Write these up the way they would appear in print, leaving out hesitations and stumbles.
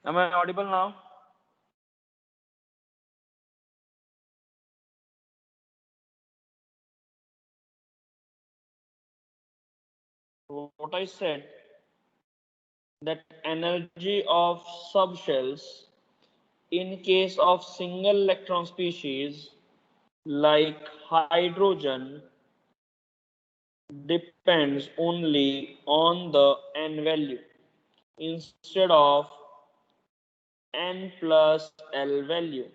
Am I audible now? What I said, that energy of subshells in case of single electron species like hydrogen depends only on the n value instead of n plus L value,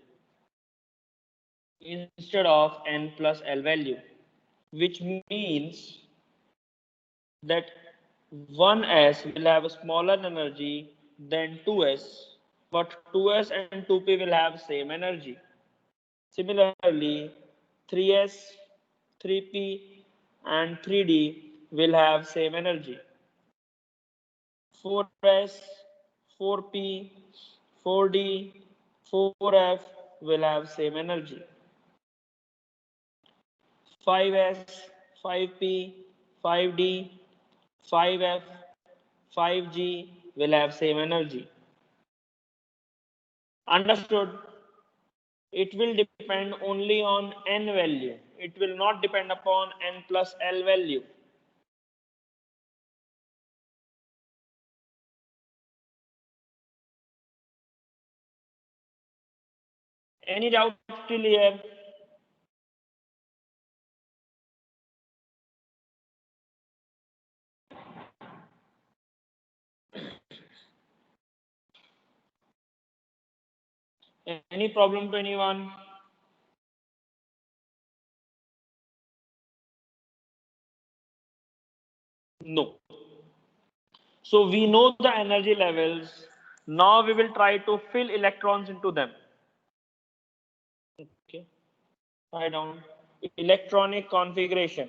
which means that 1s will have a smaller energy than 2s, but 2s and 2p will have same energy. Similarly, 3s, 3p and 3d will have same energy. 4s, 4p, 4d, 4f will have same energy. 5s, 5p, 5d, 5f, 5g will have same energy. Understood? It will depend only on n value. It will not depend upon n plus L value. Any doubt still here? Any problem to anyone? No. So we know the energy levels. Now we will try to fill electrons into them. Okay. Write down electronic configuration.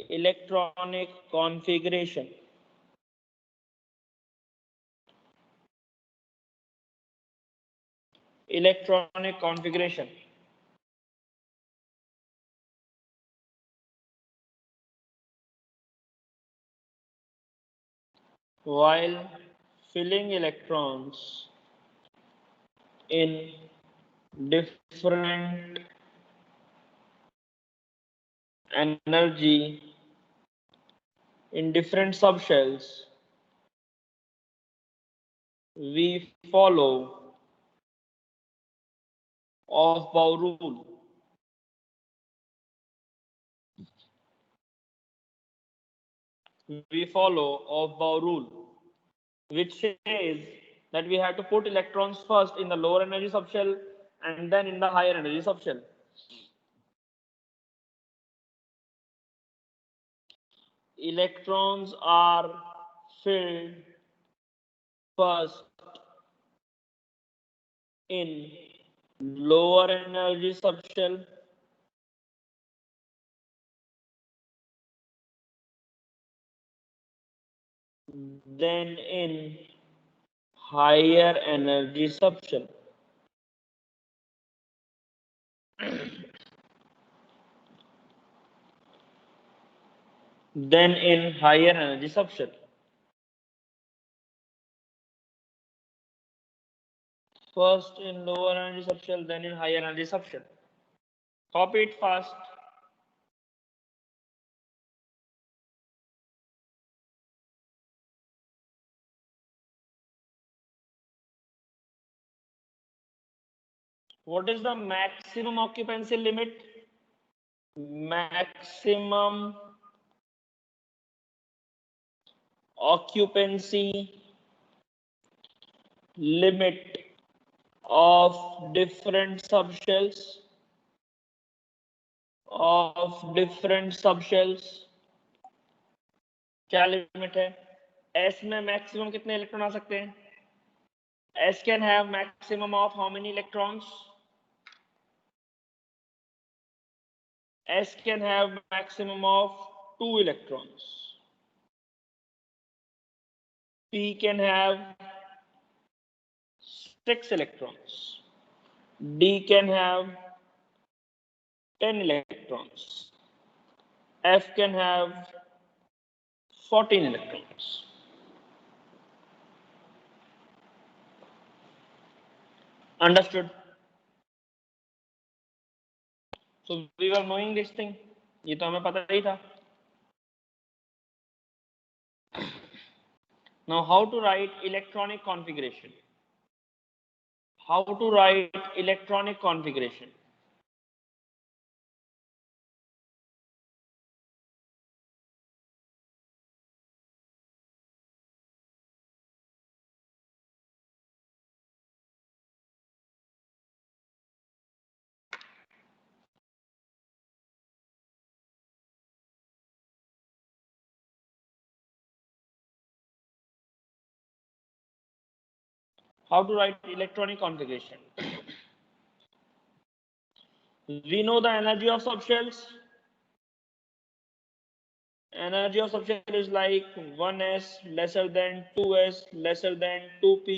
Electronic configuration. Electronic configuration. While filling electrons in different energy in different subshells, we follow Aufbau rule. We follow Aufbau rule, which says that we have to put electrons first in the lower energy subshell and then in the higher energy subshell. Electrons are filled first in lower energy subshell, then in higher energy subshell. Then in higher energy subshell. First in lower energy subshell, then in higher energy subshell. Copy it fast. What is the maximum occupancy limit? Maximum occupancy limit of different subshells क्या limit है? S में maximum कितने electron आ सकते हैं? S can have maximum of how many electrons? S can have maximum of 2 electrons. P can have 6 electrons. D can have 10 electrons. F can have 14 electrons. Understood. So we were knowing this thing. ये तो हमें पता ही था. Now how to write electronic configuration? How to write electronic configuration? How to write electronic configuration? We know the energy of subshells. Energy of subshell is like 1s lesser than 2s lesser than 2p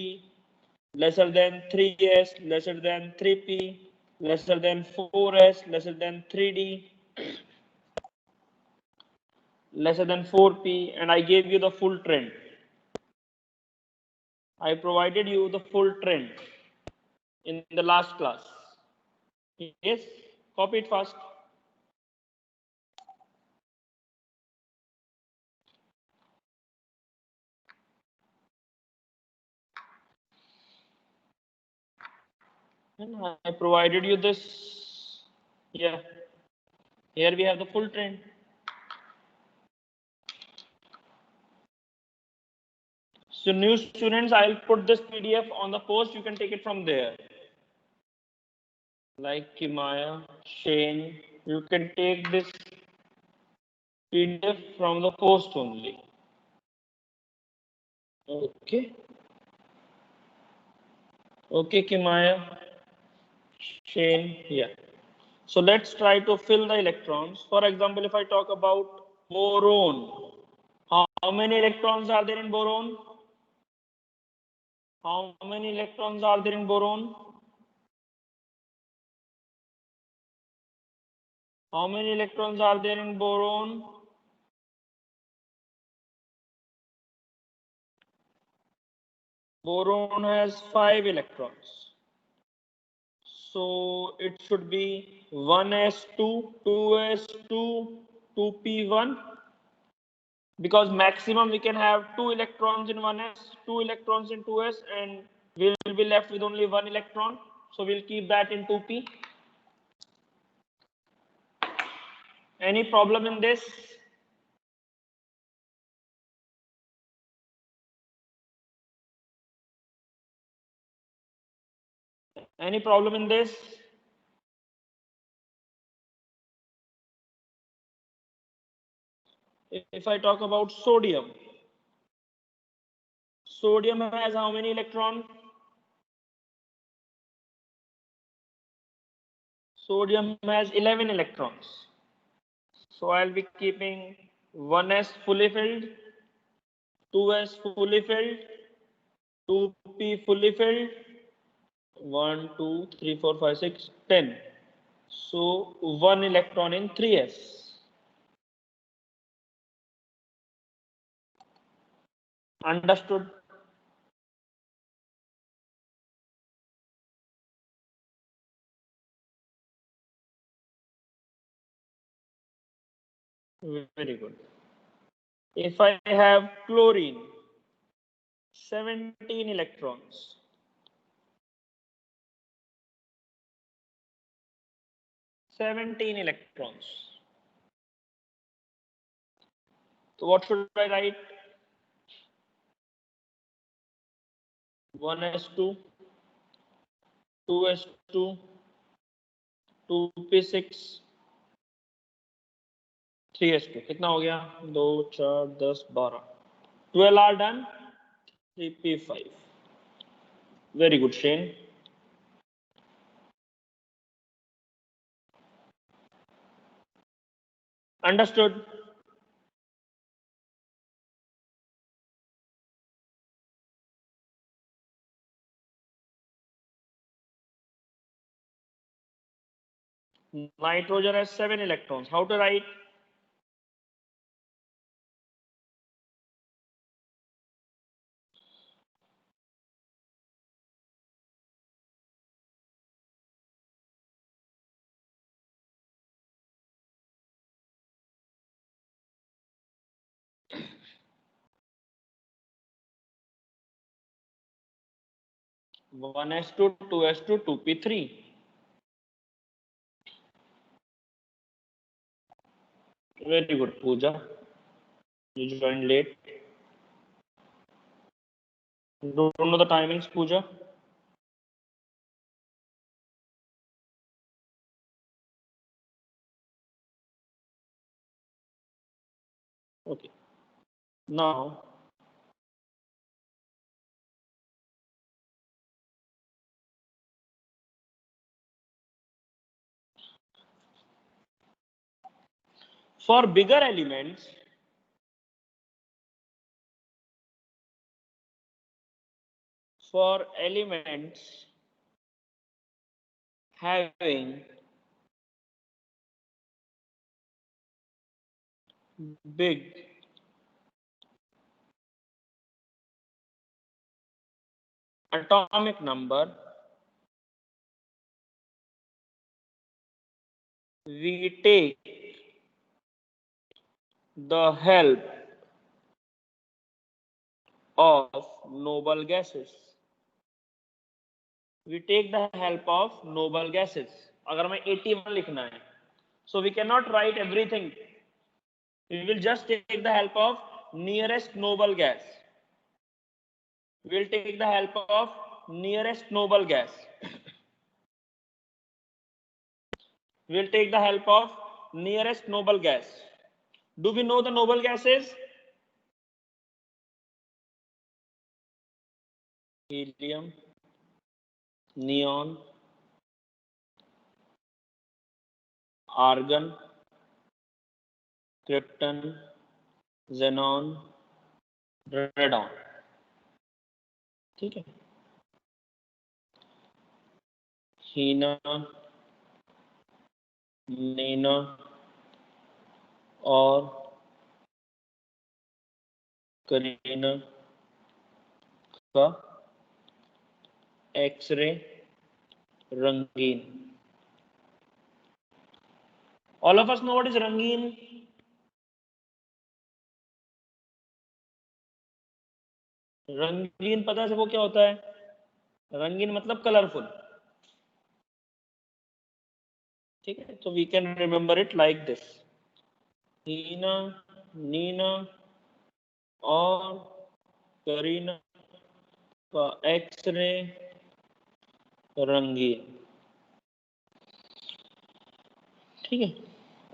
lesser than 3s lesser than 3p lesser than 4s lesser than 3d lesser than 4p, and I gave you the full trend. I provided you the full trend in the last class. Yes, copy it fast. And I provided you this. Yeah, here we have the full trend. So new students, I'll put this PDF on the post. You can take it from there. Like Kimaya, Shane, you can take this PDF from the post only. Okay. Okay, Kimaya, Shane, yeah. So let's try to fill the electrons. For example, if I talk about boron, how many electrons are there in boron? How many electrons are there in boron? How many electrons are there in boron? Boron has 5 electrons. So it should be 1s2, 2s2, 2p1. Because maximum we can have 2 electrons in 1s, 2 electrons in 2s, and we will be left with only 1 electron. So we'll keep that in 2p. Any problem in this? Any problem in this? If I talk about sodium, sodium has how many electrons? Sodium has 11 electrons. So I'll be keeping 1s fully filled, 2s fully filled, 2p fully filled, 1, 2, 3, 4, 5, 6, 10. So 1 electron in 3s. Understood? Very good. If I have chlorine, 17 electrons. 17 electrons. So what should I write? 1s2, 2s2, 2p6, 3s2. कितना हो गया? 2, 4, 10, 12. 12 are done. 3p5. Very good, Shane. Understood? Nitrogen has 7 electrons. How to write? 1s2, 2s2, 2p3. Very good, Pooja. You joined late. Don't know the timings, Pooja? Okay. Now, for bigger elements, having big atomic number, we take the help of noble gases. We take the help of noble gases. अगर मैं 81 लिखना है, so we cannot write everything. We will just take the help of nearest noble gas. We will take the help of nearest noble gas. We will take the help of nearest noble gas. Do we know the noble gases? Helium, neon, argon, krypton, xenon, radon. ठीक है. हीना, नीना और करीना का x ray रंगीन. All of us know what is रंगीन. रंगीन पता है सबको क्या होता है? रंगीन मतलब कलरफुल. ठीक है, so we can remember it like this. हीना, नीना और करीना का एक्सरे रंगीन. ठीक है.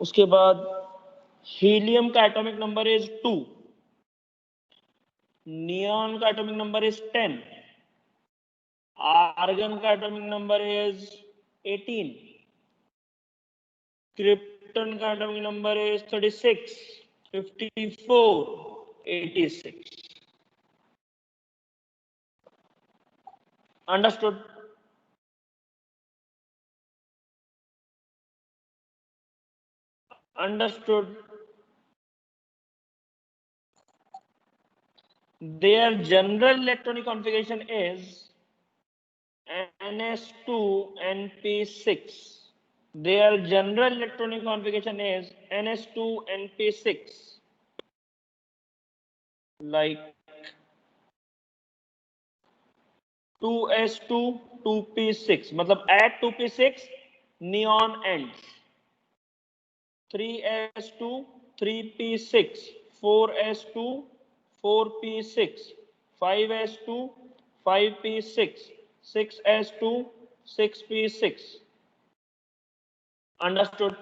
उसके बाद हीलियम का एटॉमिक नंबर इज 2, नियॉन का एटॉमिक नंबर इज 10, आर्गन का एटॉमिक नंबर इज 18, क्रिप्टन का atomic number is 36, 54, 86. Understood? Understood. Their general electronic configuration is ns2np6. Their general electronic configuration is ns2np6. Like 2s2 2p6, मतलब at 2p6 neon ends. 3s2 3p6, 4s2 4p6, 5s2 5p6, 6s2 6p6. Understood?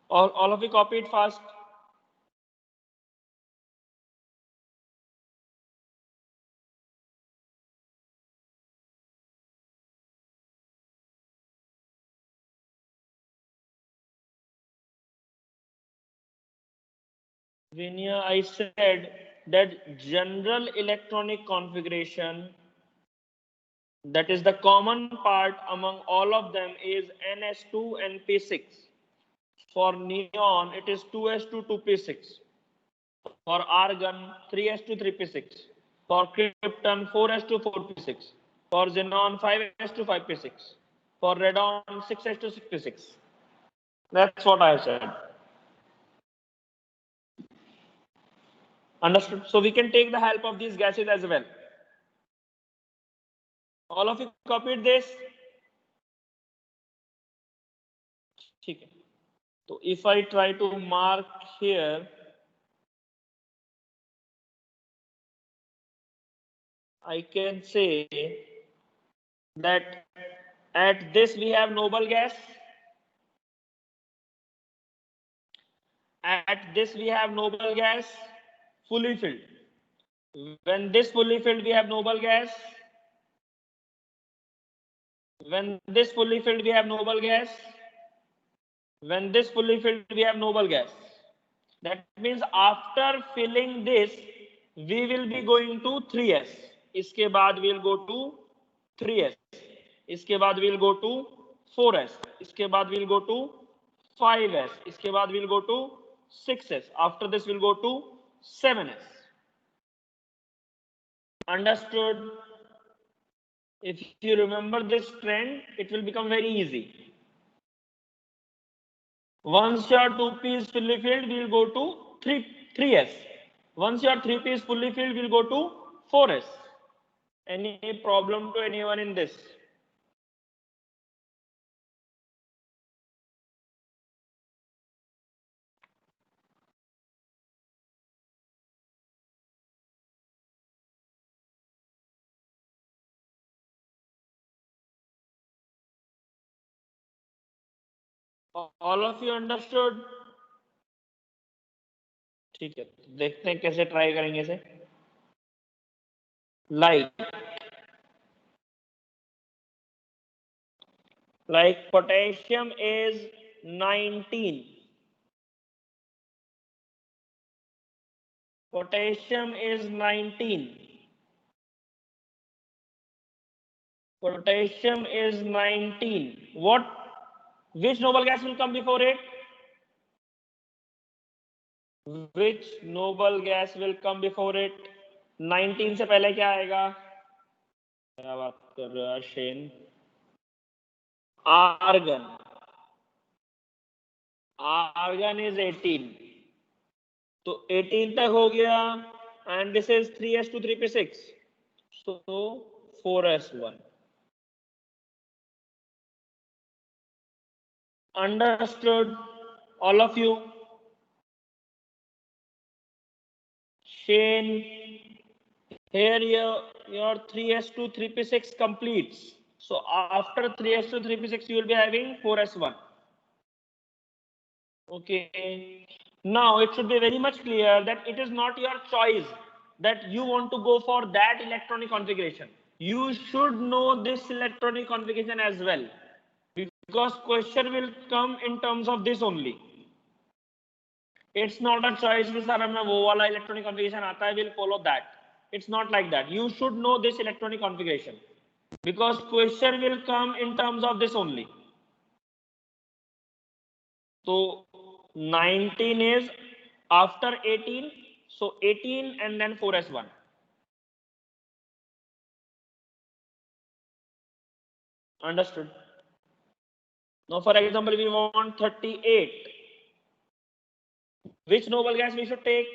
All of you copy it fast. Vinya, I said that general electronic configuration, that is the common part among all of them, is ns2 and p6. For neon, it is 2s2 2p6. For argon, 3s2 3p6. For krypton, 4s2 4p6. For xenon, 5s2 5p6. For radon 6s to 66. That's what I said. Understood? So we can take the help of these gases as well. All of you copied this? Okay. So if I try to mark here, I can say that at this we have noble gas. At this we have noble gas fully filled. When this fully filled, we have noble gas. When this fully filled, we have noble gas. When this fully filled, we have noble gas. That means after filling this, we will be going to 3s. इसके बाद we will go to 3s. इसके बाद we will go to 4s. इसके बाद we will go to 5s. इसके बाद we will go to 6s. After this we will go to 7s. Understood? If you remember this trend, it will become very easy. Once your 2p is fully filled, we will go to 3s. Once your 3p is fully filled, we will go to 4s. Any problem to anyone in this? All of you understood? ठीक है, देखते हैं कैसे try करेंगे इसे. Like potassium is 19. Potassium is 19. Potassium is 19. Which noble gas will come before it? Which noble gas will come before it? 19 से पहले क्या आएगा? क्या बात कर रहा है शेन? Argon. Argon is 18. तो 18 तक हो गया. And this is 3s to 3p6. So 4s1. Understood? All of you? Shane, here your 3s to 3p6 completes. So after 3s to 3p6, you will be having 4s1. Okay. Now it should be very much clear that it is not your choice that you want to go for that electronic configuration. You should know this electronic configuration as well, because question will come in terms of this only. It's not a choice कि sir हमें वो वाला electronic configuration आता है, we'll follow that. It's not like that. You should know this electronic configuration, because question will come in terms of this only. So 19 is after 18, so 18 and then 4s1. Understood? Now for example, we want 38. Which noble gas we should take?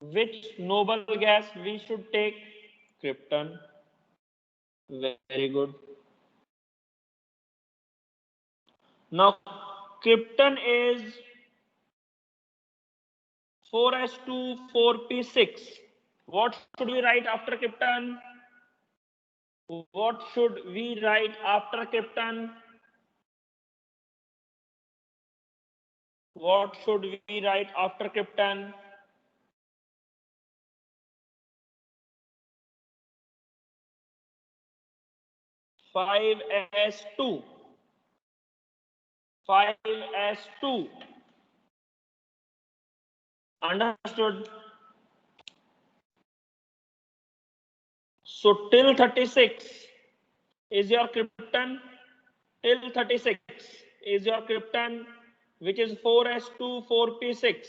Which noble gas we should take? Krypton. Very good. Now krypton is 4s2 4p6. What should we write after krypton? What should we write after krypton? What should we write after krypton? Five S2. 5s2. Understood? So till 36 is your krypton. Till 36 is your krypton, which is 4s2 4p6.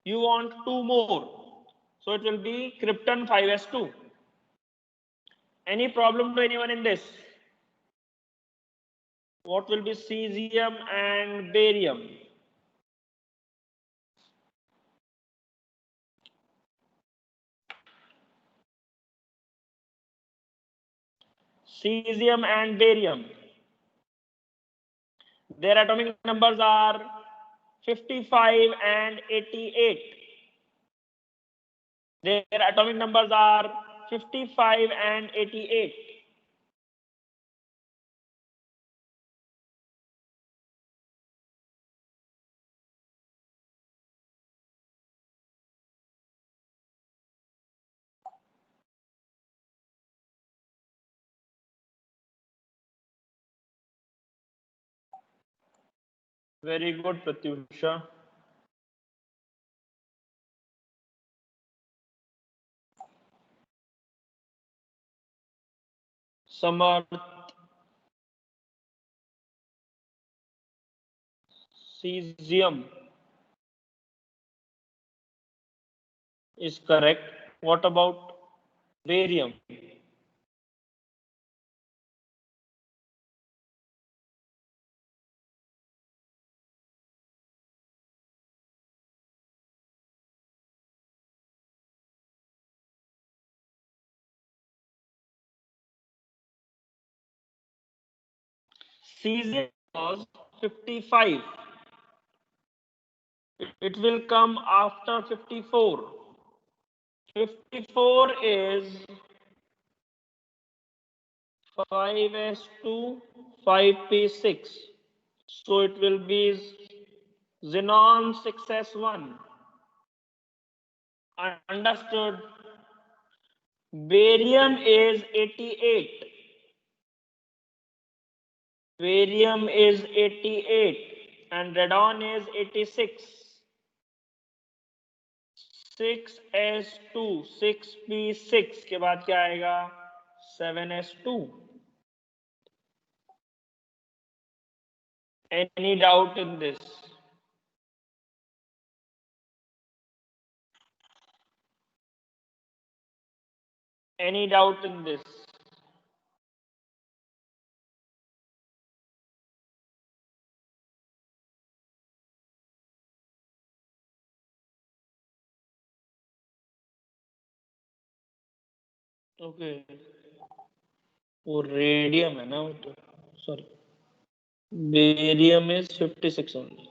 You want two more, so it will be krypton 5s2. Any problem to anyone in this? What will be cesium and barium? Cesium and barium. Their atomic numbers are 55 and 88. Their atomic numbers are 55 and 88. Very good, Pratyusha. Samarth, cesium is correct. What about barium? Cesium was 55. It will come after 54. 54 is 5s2, 5p6. So it will be xenon 6s1. Understood. Barium is 88. Barium is 88 and radon is 86. 6s2, 6p6 के बाद क्या आएगा? 7s2. Any doubt in this? Any doubt in this? Okay. वो radium है ना, वो तो sorry, barium is 56 only.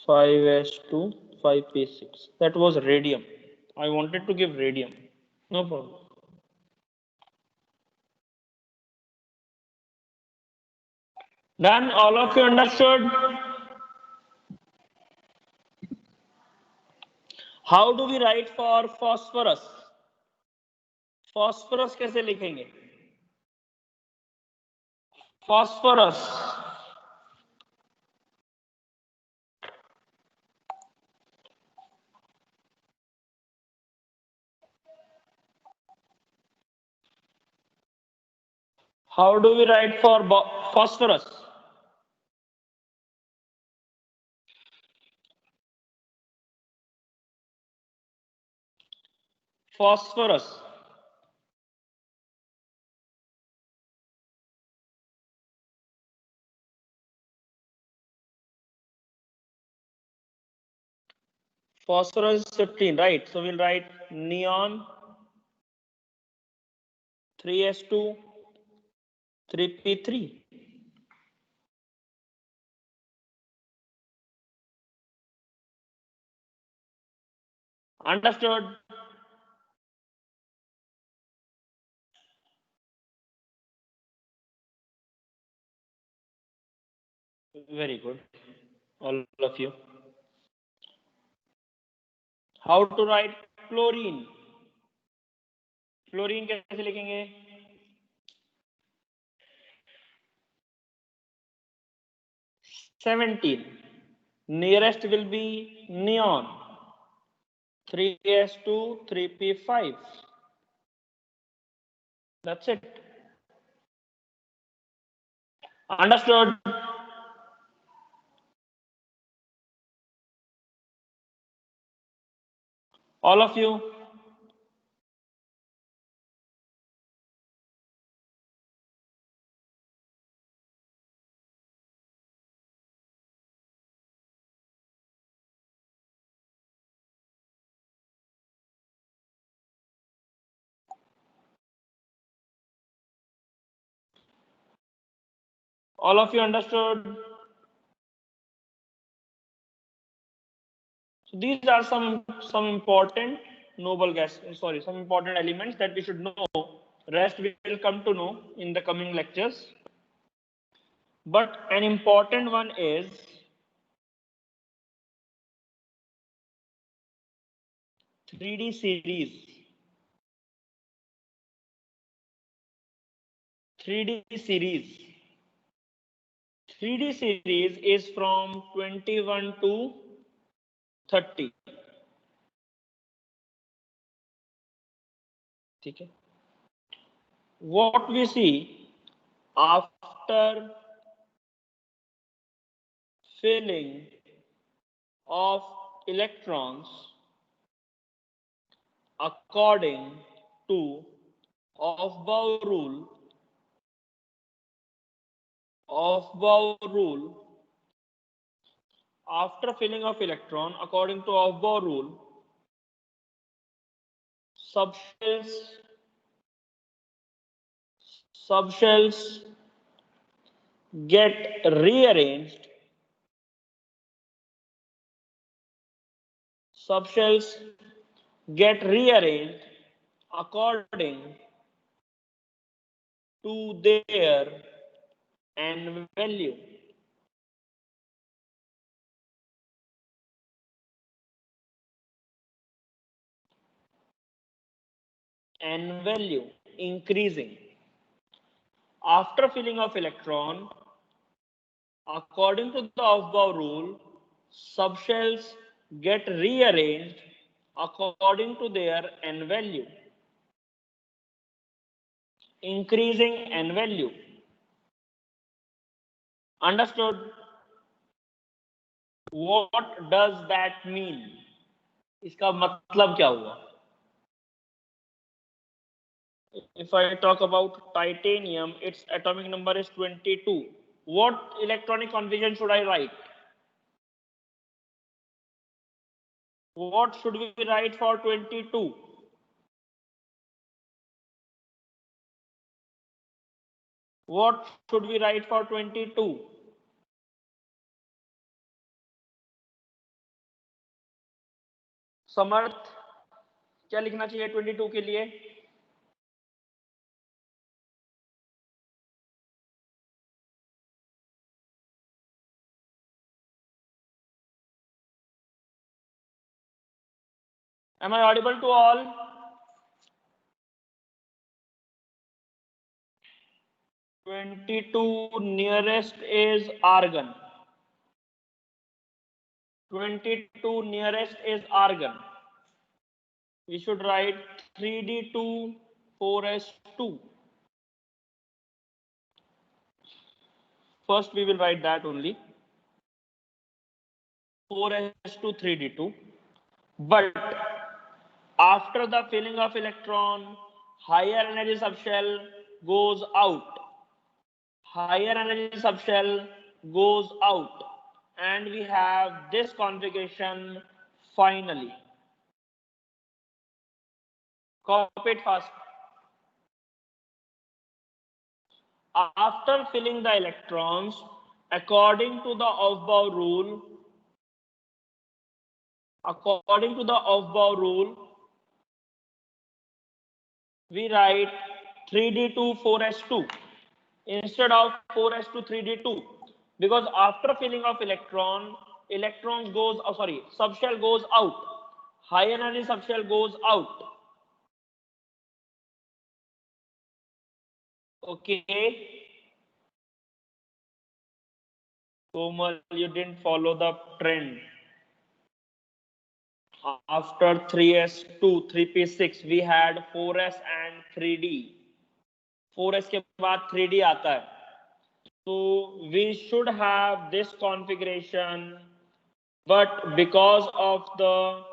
Five S2, 5p6. That was radium. I wanted to give radium. No problem. Done? All of you understood? How do we write for phosphorus? Phosphorus कैसे लिखेंगे? Phosphorus. How do we write for phosphorus? Phosphorus. Phosphorus is 15, right? So we'll write neon 3s2, 3p3. Understood? Very good. All of you. How to write chlorine? Chlorine कैसे लिखेंगे? 17. Nearest will be neon. 3s2, 3p5. That's it. Understood? All of you? All of you understood? So these are some important noble gas, sorry, some important elements that we should know. Rest we will come to know in the coming lectures. But an important one is 3D series. 3D series. 3D series is from 21 to 30. Okay. What we see after filling of electrons according to Aufbau rule, after filling of electron according to Aufbau rule, subshells get rearranged. Subshells get rearranged according to their n value. N value increasing. After filling of electron, according to the Aufbau rule, subshells get rearranged according to their n value, increasing n value. Understood? What does that mean? इसका मतलब क्या हुआ? If I talk about titanium, its atomic number is 22. What electronic configuration should I write? What should we write for 22? What should we write for 22? समर्थ क्या लिखना चाहिए 22 के लिए? Am I audible to all? Nearest is argon. 22 nearest is argon. We should write 3d2 4s2. First we will write that only. 4s2 3d2. But after the filling of electron, higher energy subshell goes out. Higher energy subshell goes out. And we have this configuration finally. Copy it fast. After filling the electrons, according to the Aufbau rule, we write 3d2 4s2 instead of 4s2 3d2, because after filling of subshell goes out, high energy subshell goes out. Okay, Komal, you didn't follow the trend. After 3s2 3p6 we had 4s and 3d. 4s के बाद 3d आता है. So we should have this configuration, but because of the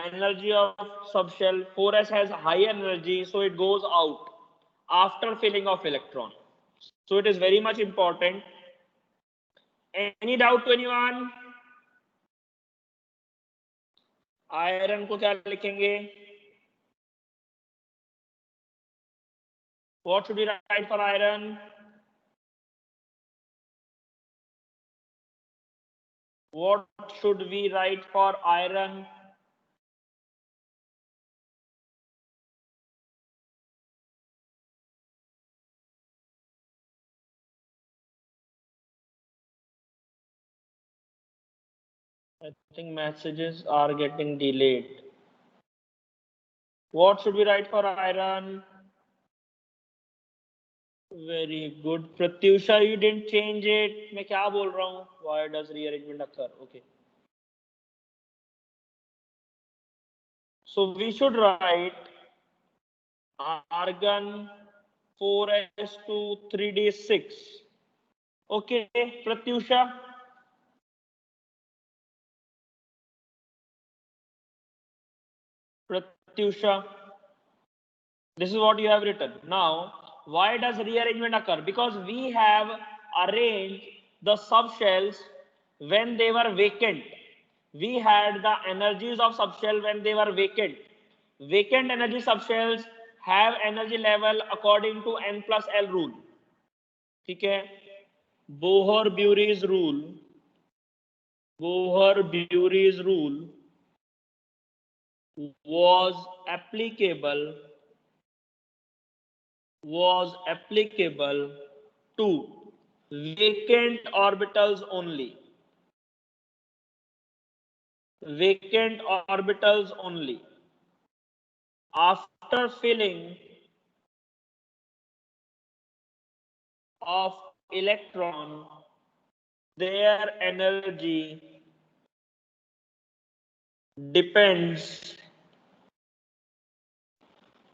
energy of subshell, 4s has high energy, so it goes out after filling of electron. So it is very much important. Any doubt to anyone? Iron को क्या लिखेंगे? What should we write for iron? What should we write for iron? I think messages are getting delayed. What should we write for iron? Very good. Pratyusha, you didn't change it. मैं क्या बोल रहा हूँ? Why does rearrangement occur? Okay. So we should write argon 4s2 3d6. Okay, Pratyusha. Pratyusha. This is what you have written. Now, why does rearrangement occur? Because we have arranged the subshells when they were vacant. We had the energies of subshell when they were vacant. Vacant energy subshells have energy level according to n plus L rule. ठीक है? Bohr-Bury's rule was applicable to vacant orbitals only. Vacant orbitals only. After filling of electron, their energy depends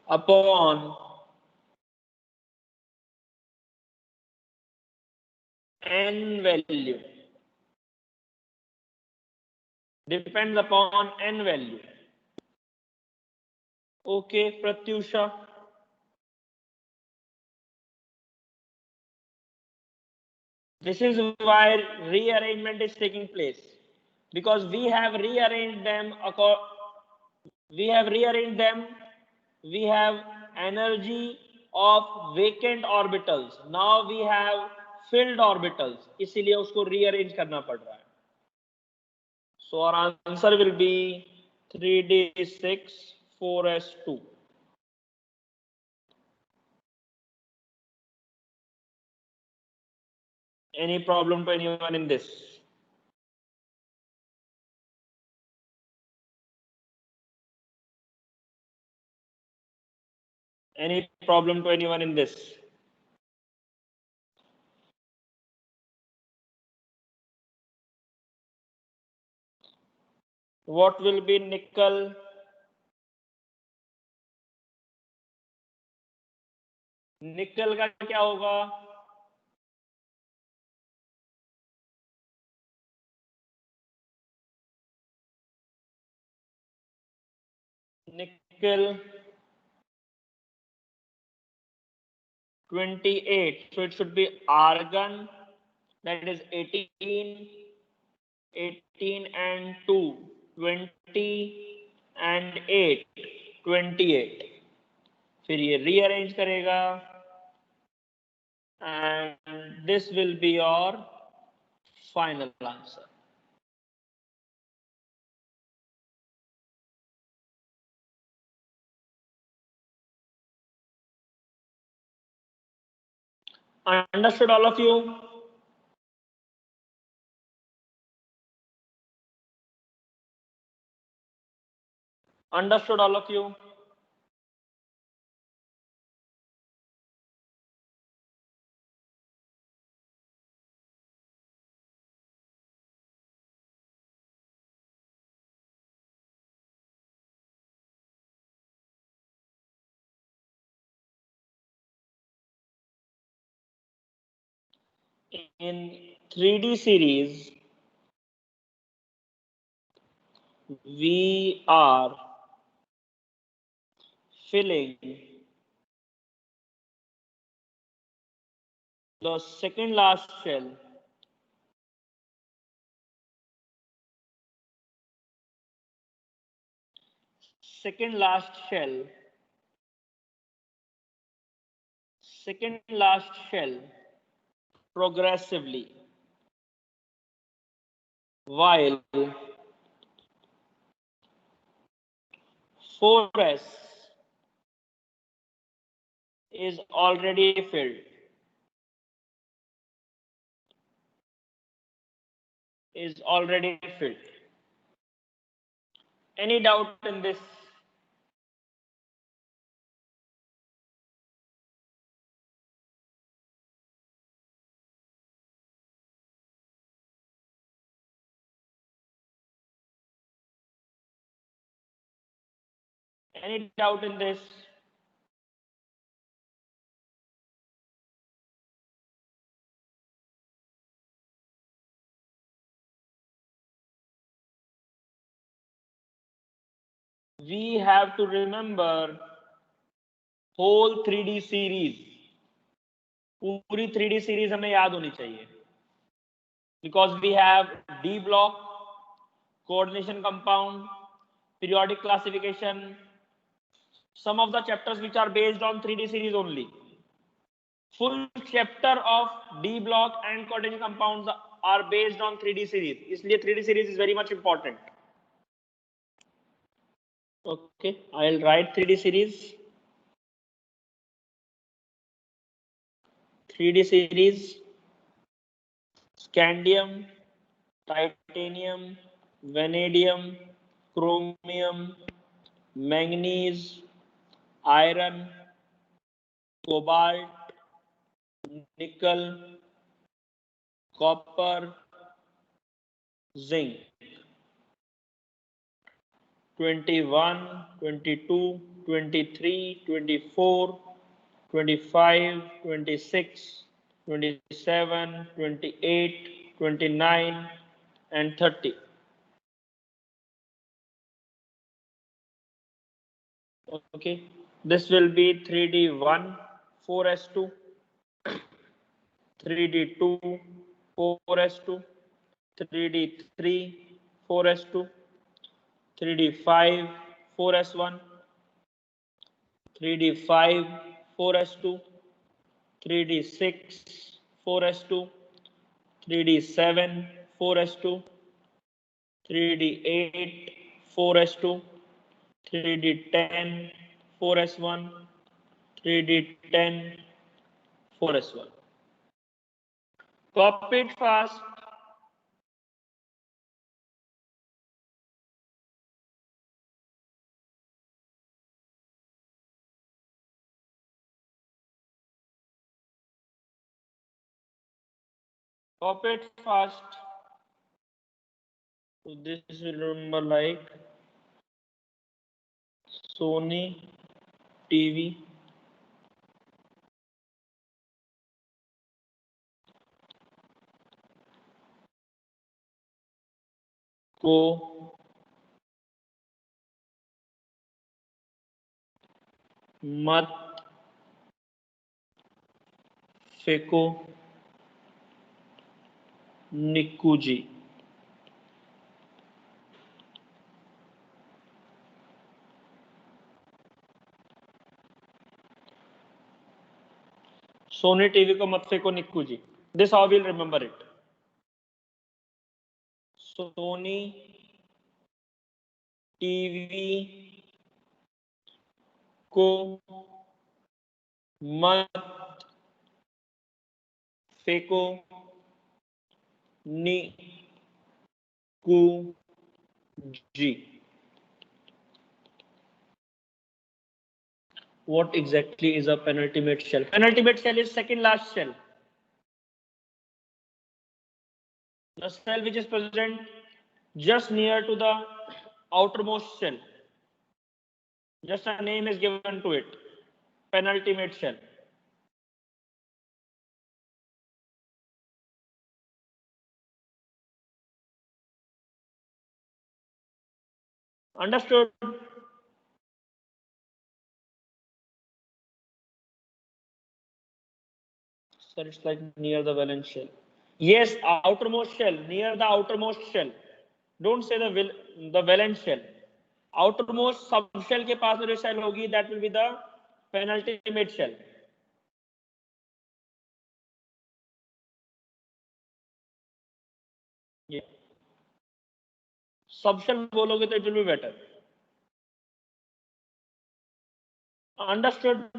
upon n value. Depends upon n value. Okay, Pratyusha. This is why rearrangement is taking place, because we have rearranged them. We have energy of vacant orbitals. Now we have filled orbitals. इसीलिए उसको rearrange करना पड़ रहा है. So our answer will be 3d6 4s2. Any problem to anyone in this? Any problem to anyone in this? What will be nickel? निकल का क्या होगा? Nickel 28. So it should be argon, that is 18 and 2 20 and 8 28. फिर ये rearrange करेगा and this will be your final answer. Understood all of you? Understood all of you? In 3D series, we are filling the second last shell second last shell second last shell progressively, while 4s is already filled. Is already filled. Any doubt in this? Any doubt in this? We have to remember whole 3D series. पूरी 3D series हमें याद होनी चाहिए. Because we have D block, coordination compound, periodic classification, some of the chapters which are based on 3D series only. Full chapter of D block and coordination compounds are based on 3D series. इसलिए 3D series is very much important. Okay, I'll write 3D series. 3D series, scandium, titanium, vanadium, chromium, manganese, iron, cobalt, nickel, copper, zinc. 21, 22, 23, 24, 25, 26, 27, 28, 29, and 30. Okay, this will be 3D1, 4s2, 3D2, 4s2, 3D3, 4s2, 3D5, 4s1, 3D5, 4s2, 3D6, 4s2, 3D7, 4s2, 3D8, 4s2, 3D10, 4s1, 3D10, 4s1. Copy it fast. Copy it fast. So this will remember like Sony TV, को मत फेंको निक्कू जी. Sony TV को मत फेंको निक्कू जी. This how we'll remember it. Sony TV को मत फेंको निक्कू जी. What exactly is a penultimate shell? Penultimate shell is second last shell. The shell which is present just near to the outermost shell. Just a name is given to it. Penultimate shell. Understood? Sir, it's like near the valence shell. Yes, outermost shell, near the outermost shell. Don't say the valence shell. Outermost subshell के पास में जो shell होगी, that will be the penultimate shell. Yeah. Subshell बोलोगे तो it will be better. Understood,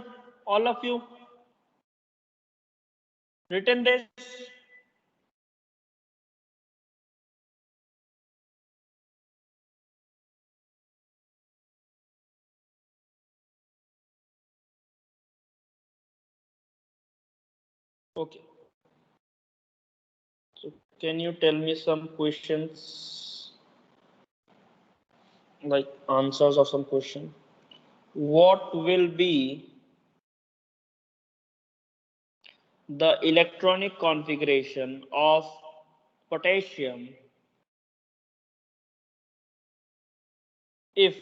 all of you? Written this? Okay. So can you tell me some questions, like answers of some question? What will be the electronic configuration of potassium if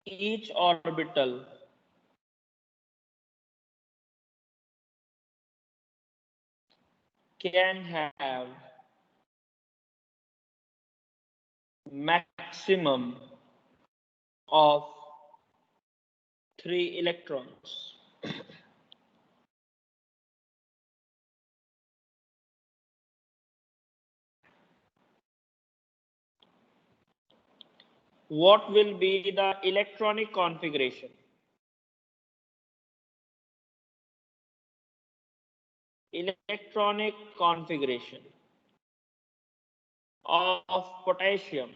each orbital can have maximum of 3 electrons? What will be the electronic configuration? Electronic configuration of potassium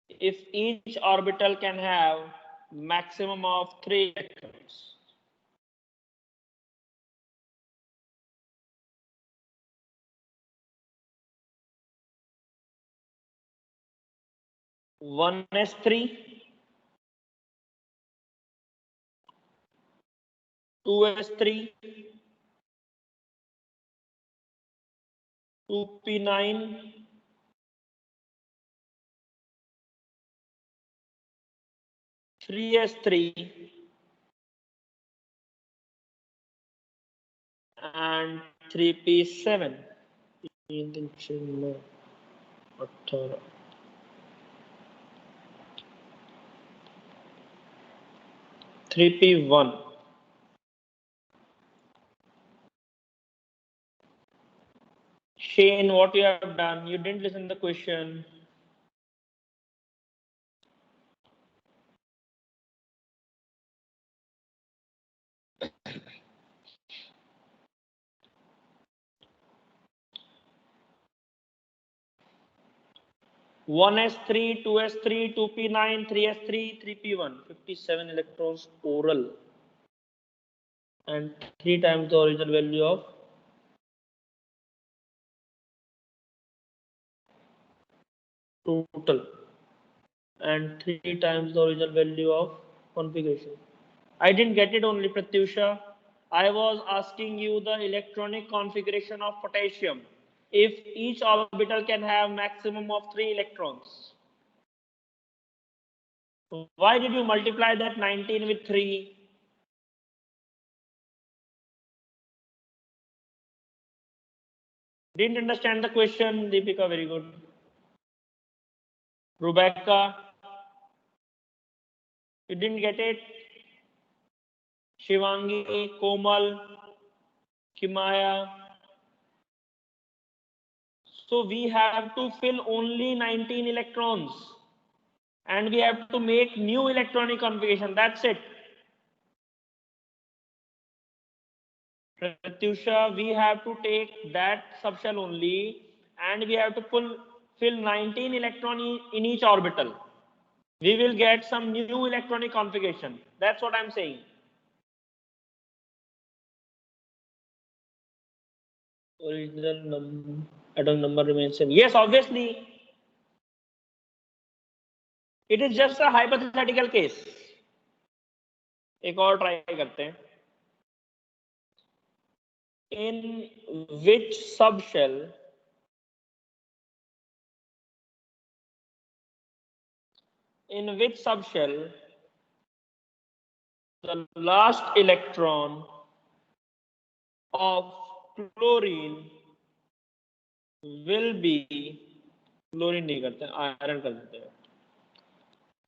if each orbital can have maximum of 3 electrons. One s3, 2s3, 2p9, 3s3, and 3p7. 3p1. Shane, what you have done? You didn't listen to the question. One s3, 2s3, 2p9, 3s3, 3p1. 57 electrons oral. And 3 times the original value of total. And 3 times the original value of configuration. I didn't get it only, Pratyusha. I was asking you the electronic configuration of potassium if each orbital can have maximum of 3 electrons. Why did you multiply that 19 with 3? Didn't understand the question, Deepika, very good. Rebecca, you didn't get it? Shivangi, Komal, Kimaya. So we have to fill only 19 electrons and we have to make new electronic configuration. That's it. Pratyusha, we have to take that subshell only and we have to fill 19 electrons in each orbital. We will get some new electronic configuration. That's what I'm saying. Original atom number remains same. Yes, obviously. It is just a hypothetical case. एक और try करते हैं. In which subshell In which subshell the last electron of chlorine will be, chlorine नहीं करते, iron कर देते हैं,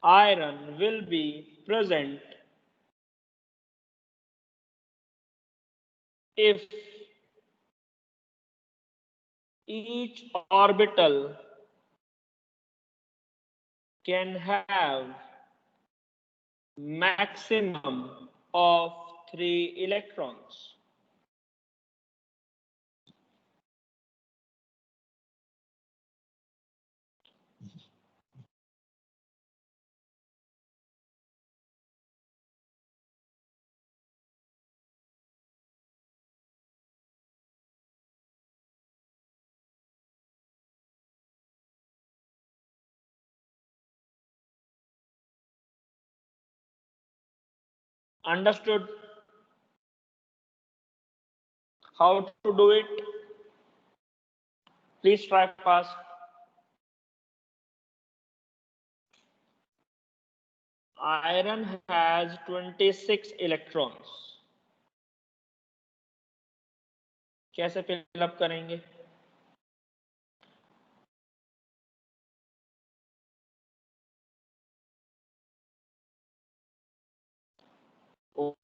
iron will be present if each orbital can have maximum of 3 electrons. Understood how to do it? Please try fast. Iron has 26 electrons. कैसे fill up करेंगे?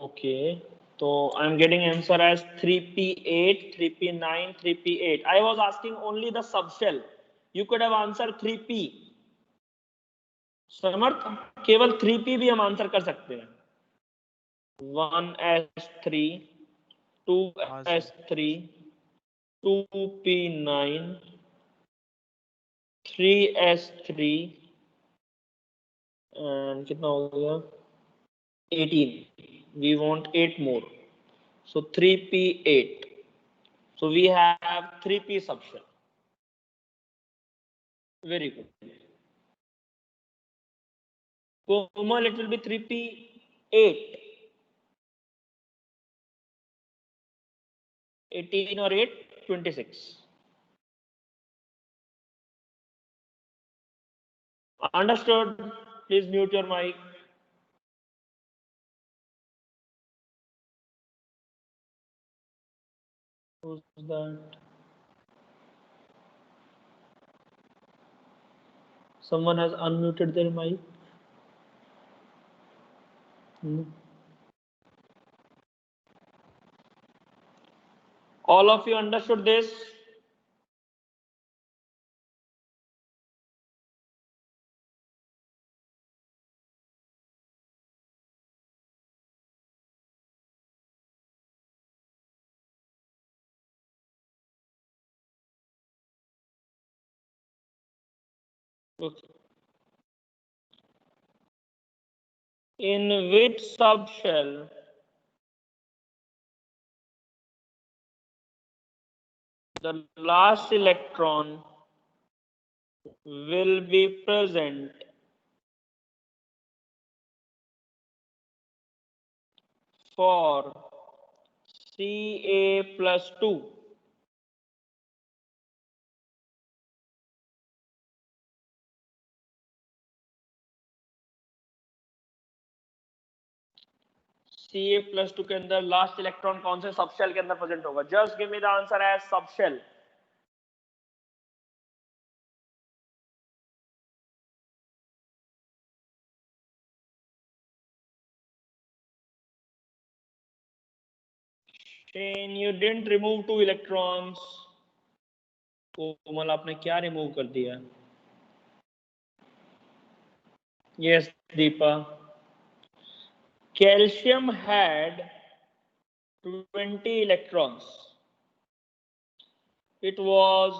Okay, so I'm getting answer as 3p8, 3p9, 3p8. I was asking only the subshell. You could have answered 3p. समर्थ, केवल 3p भी हम answer कर सकते हैं. 1s3, 2s3, 2p9, 3s3 and कितना हो गया? 18. We want 8 more. So 3p8. So we have 3p subshell. Very good. Komal, it will be 3p8. 18 or 8, 26. Understood? Please mute your mic. Who's that? Someone has unmuted their mic. All of you understood this? Okay. In which subshell the last electron will be present for Ca plus 2? Ca plus 2 के अंदर last electron कौन से subshell के अंदर present होगा? Just give me the answer as subshell. Shane, you didn't remove 2 electrons. Komal, आपने क्या remove कर दिया? Yes, Deepa. Calcium had 20 electrons. It was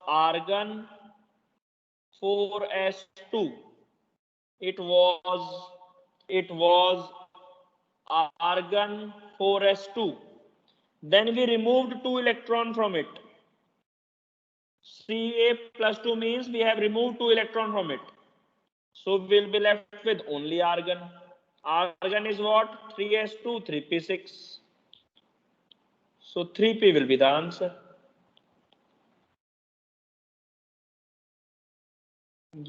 argon 4s2. It was argon 4s2. Then we removed 2 electrons from it. Ca plus 2 means we have removed 2 electrons from it. So we'll be left with only argon. Argon is what? 3s2, 3p6. So 3p will be the answer.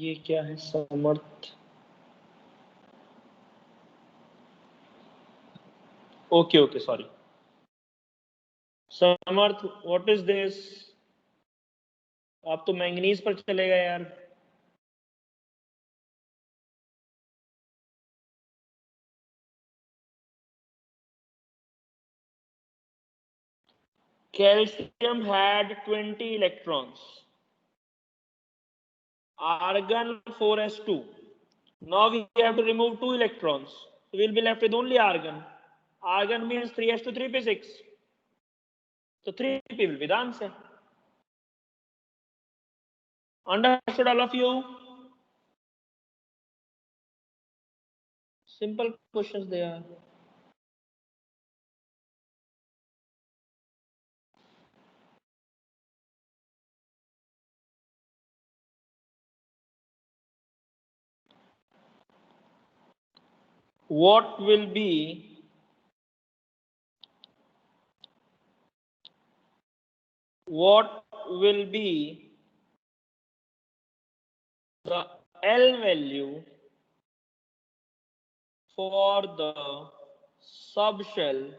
ये क्या है Samarth? Okay sorry Samarth, what is this? आप तो manganese पर चले गए यार। Calcium had 20 electrons. Argon 4s2. Now we have to remove 2 electrons. So we'll be left with only argon. Argon means 3s to 3p6. So 3p will be the answer. Understood all of you? Simple questions they are. What will be the L value for the subshell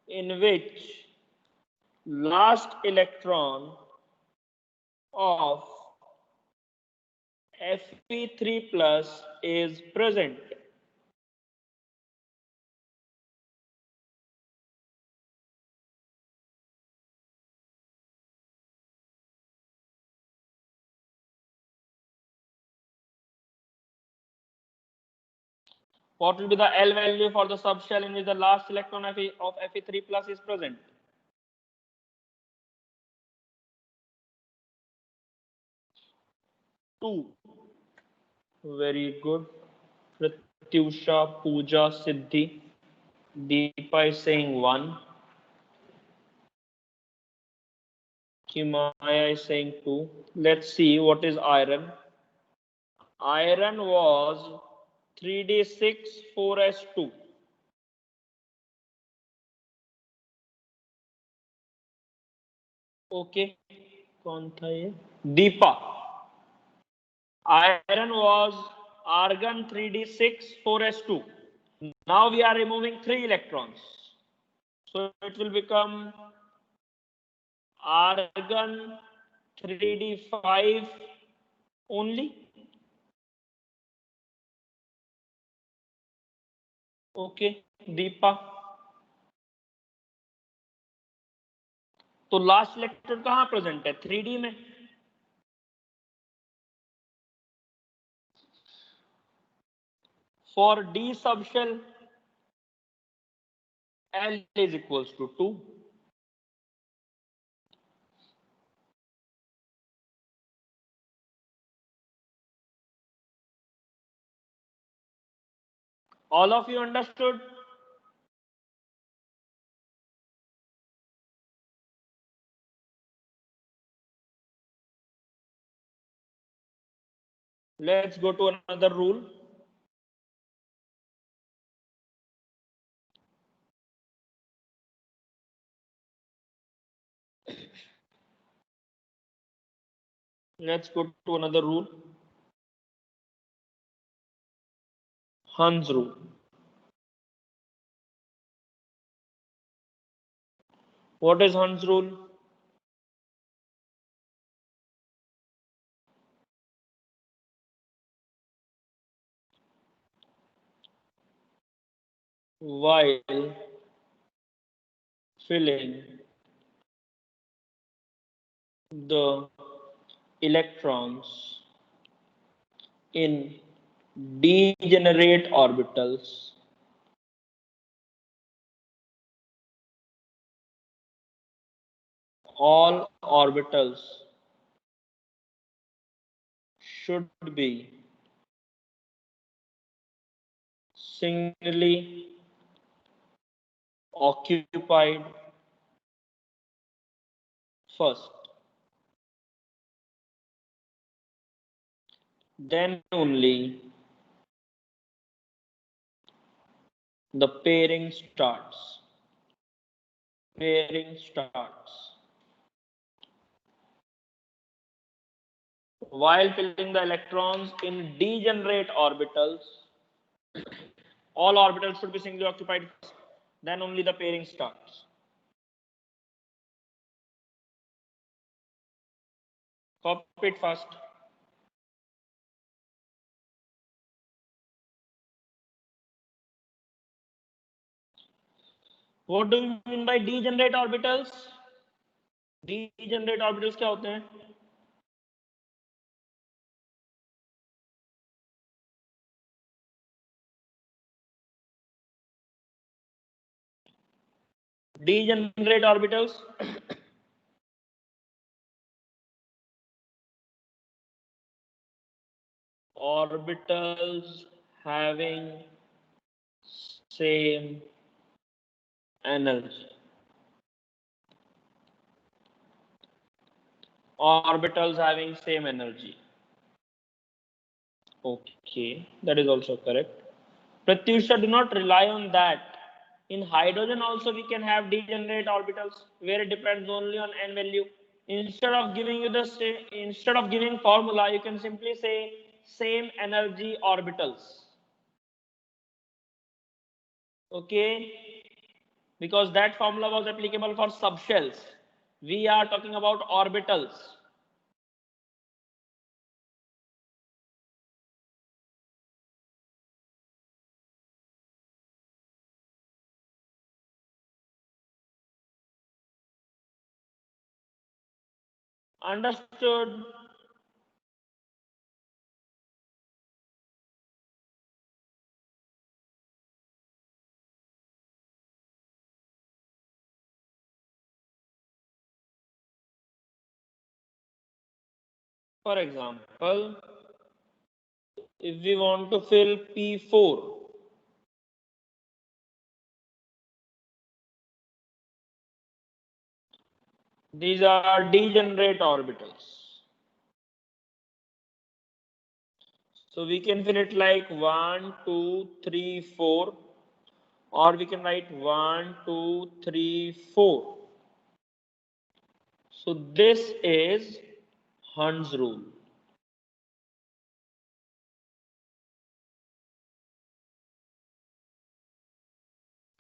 in which last electron of Fe3 plus is present? What will be the L value for the subshell in which the last electron of Fe3 plus is present? Two. Very good. Pratyusha, Pooja, Siddhi. Deepa is saying 1. Kimaya is saying 2. Let's see what is iron. Iron was 3d6 4s2. Okay कौन था ये? Deepa. Iron was argon 3d6 4s2. Now we are removing 3 electrons. So it will become argon 3d5 only. Okay Deepa. तो last electron कहां present है? 3d में. For d subshell L is equals to 2. All of you understood? Let's go to another rule. Let's go to another rule. Hans rule. What is Hans rule? While filling the electrons in degenerate orbitals, all orbitals should be singly occupied first. Then only the pairing starts. Pairing starts. while filling the electrons in degenerate orbitals. All orbitals should be singly occupied first, then only the pairing starts. Copy it fast. What do we mean by degenerate orbitals? Degenerate orbitals क्या होते हैं? Degenerate orbitals orbitals having same energy. Orbitals having same energy. Okay, that is also correct. Pratyusha, do not rely on that. In hydrogen also we can have degenerate orbitals where it depends only on n value. Instead of giving formula, you can simply say same energy orbitals. Okay, because that formula was applicable for subshells. We are talking about orbitals. Understood? For example, if we want to fill P4, these are degenerate orbitals. So we can fill it like 1, 2, 3, 4, or we can write 1, 2, 3, 4. So this is Hund's rule.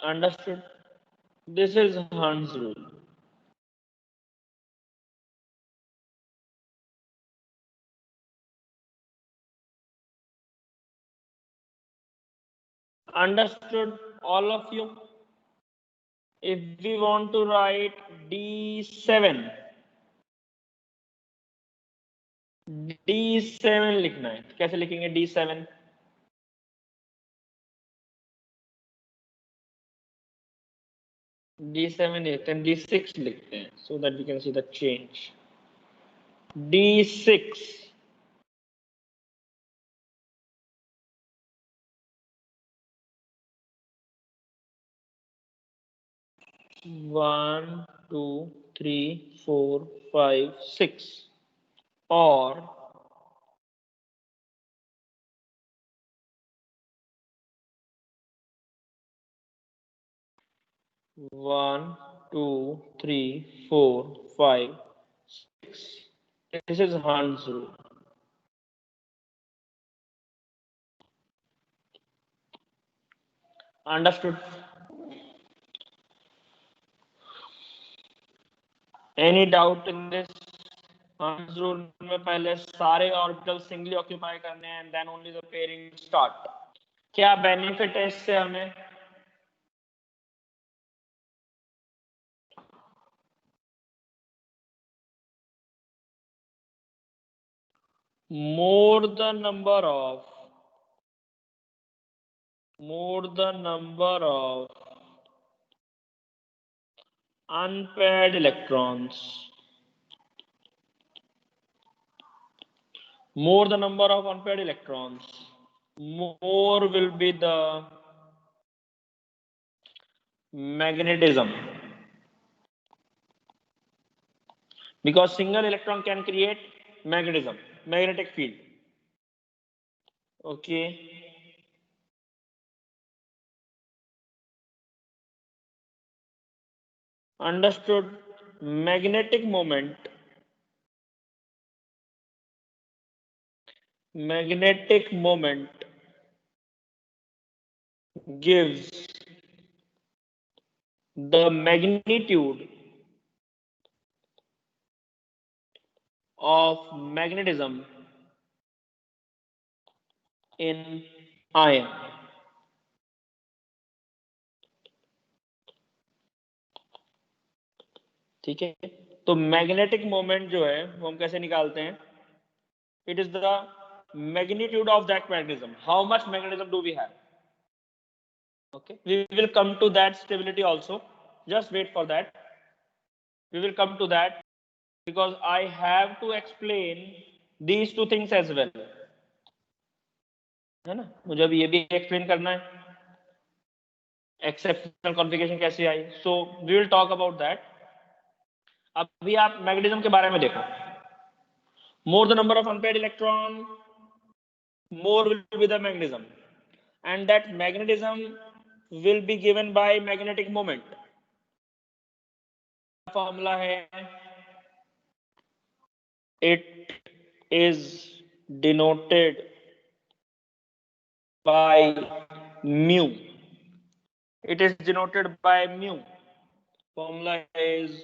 Understood? This is Hund's rule. Understood, all of you? If we want to write D7, D7 लिखना है, कैसे लिखेंगे D7? D7 लिखते हैं, D6 लिखते हैं, so that we can see the change. D6. 1, 2, 3, 4, 5, 6, or 1, 2, 3, 4, 5, 6. This is Hund's rule. Understood? Any doubt in this? Hund's rule में पहले सारे ऑर्बिटल सिंगली ऑक्यूपाई करने हैं, then only the pairing start. क्या बेनिफिट है इससे हमें? More the number of unpaired electrons, more the number of unpaired electrons, more will be the magnetism, because single electron can create magnetism, magnetic field. Okay, understood? Magnetic moment magnetic moment gives the magnitude of magnetism in iron. ठीक है, तो magnetic moment जो है वो हम कैसे निकालते हैं? It is the magnitude of that magnetism. How much magnetism do we have? Okay, we will come to that stability also. Just wait for that. We will come to that because I have to explain these two things as well. है ना, मुझे अभी ये भी explain करना है exceptional configuration कैसे आई. So we will talk about that. अभी आप मैग्नेटिज्म के बारे में देखो. More the number of unpaired electron, more will be the magnetism, and that magnetism will be given by magnetic moment. Formula है, it is denoted by mu. It is denoted by mu. Formula is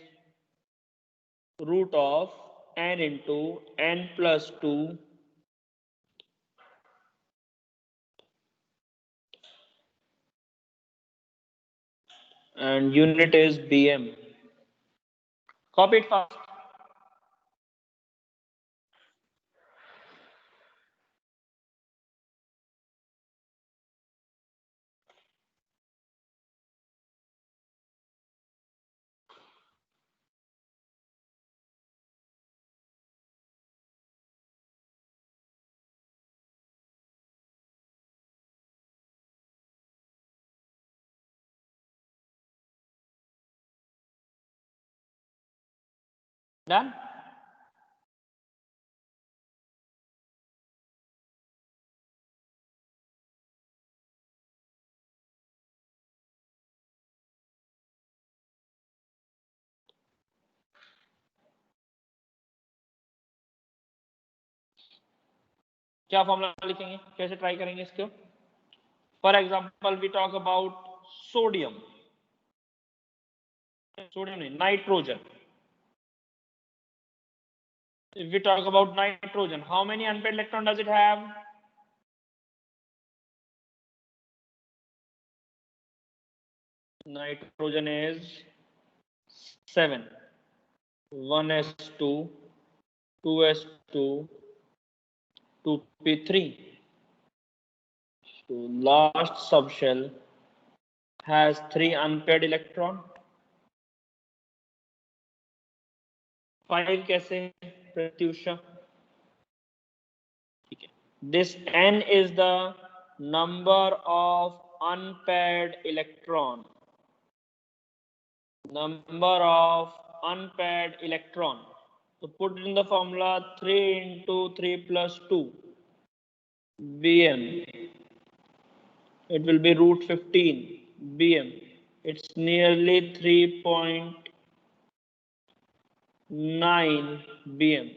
root of n into n plus 2 and unit is bm. Copy it fast. Done. क्या formula लिखेंगे, कैसे try करेंगे इसको? For example we talk about sodium. Sodium नहीं, nitrogen. If we talk about nitrogen, how many unpaired electron does it have? Nitrogen is 7. 1s2, 2s2, 2p3. So last subshell has 3 unpaired electron. 5 कैसे प्रत्युषा? ठीक है. This n is the number of unpaired electron. Number of unpaired electron. So put in the formula 3 into 3 plus 2 bm. It will be root 15 bm. It's nearly 3.9 bm.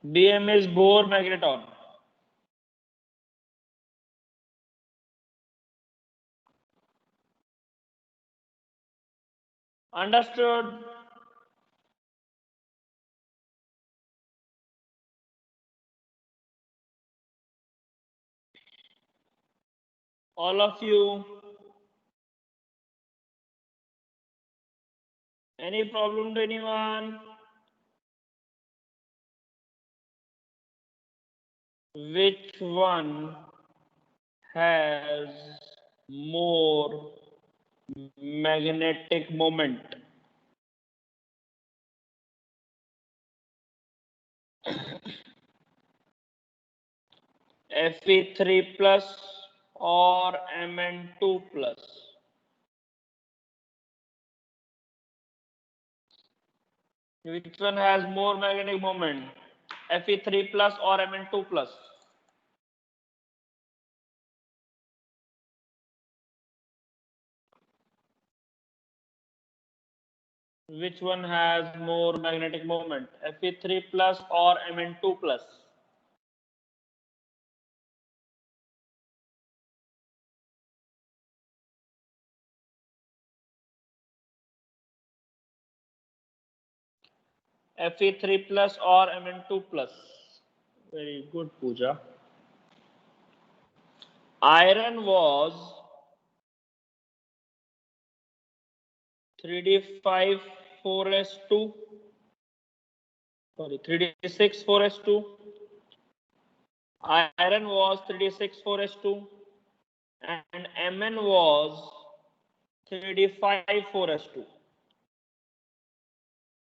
bm is Bohr magneton. Understood? All of you? Any problem to anyone? Which one has more magnetic moment? Fe3 plus or Mn2 plus? Which one has more magnetic moment? Fe3 plus or Mn2 plus? Which one has more magnetic moment, Fe3 plus or Mn2 plus? Fe3 plus or Mn2 plus? Very good, Pooja. Iron was 3d5 4s2. Sorry, 3d6 4s2. Iron was 3d6 4s2. And Mn was 3d5 4s2.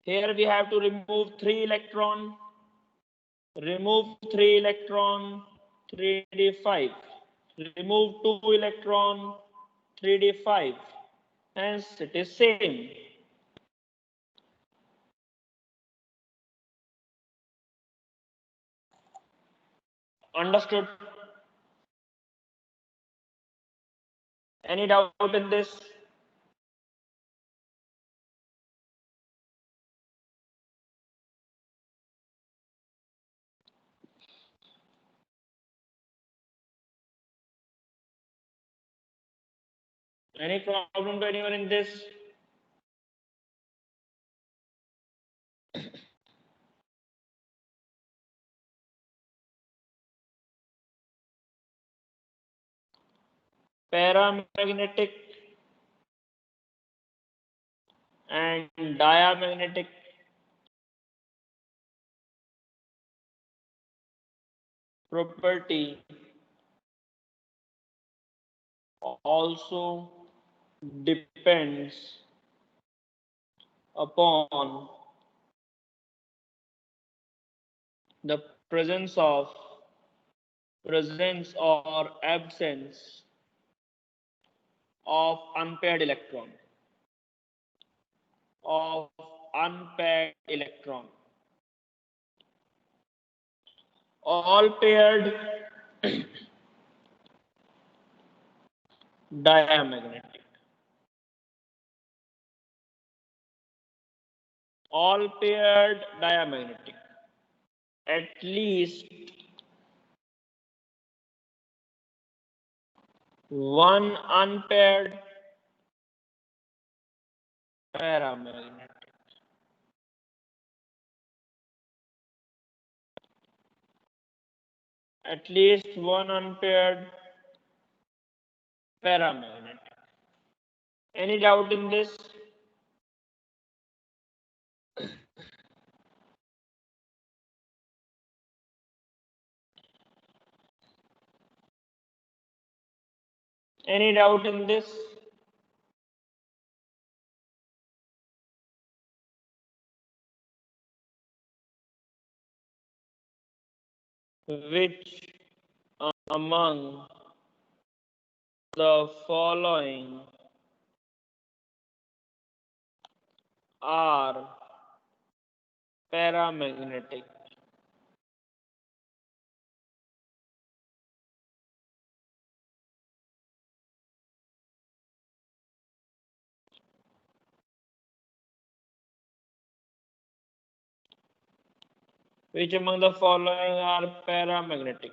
Here we have to remove 3 electron. Remove 3 electron, 3d5. Remove 2 electron, 3d5. Hence it is same. Understood? Any doubt in this? Any problem to anyone in this? Paramagnetic and diamagnetic property also depends upon the presence or absence of unpaired electron. All paired diamagnetic. All paired diamagnetic. At least one unpaired paramagnetic. At least one unpaired paramagnetic. Any doubt in this? Any doubt in this? Which among the following are paramagnetic? Which among the following are paramagnetic?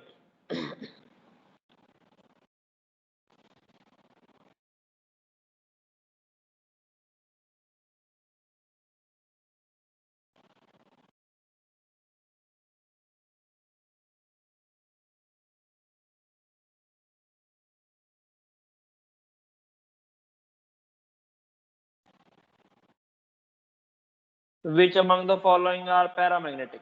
Which among the following are paramagnetic?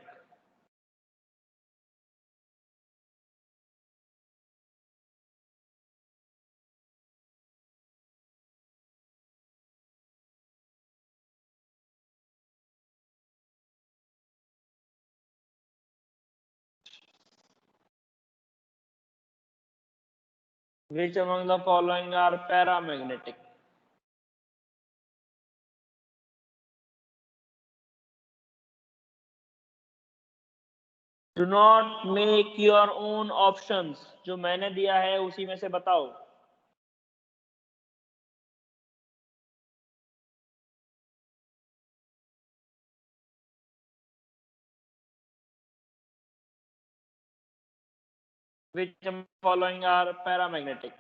Which among the following are paramagnetic? Do not make your own options. जो मैंने दिया है उसी में से बताओ. Which among the following are paramagnetic?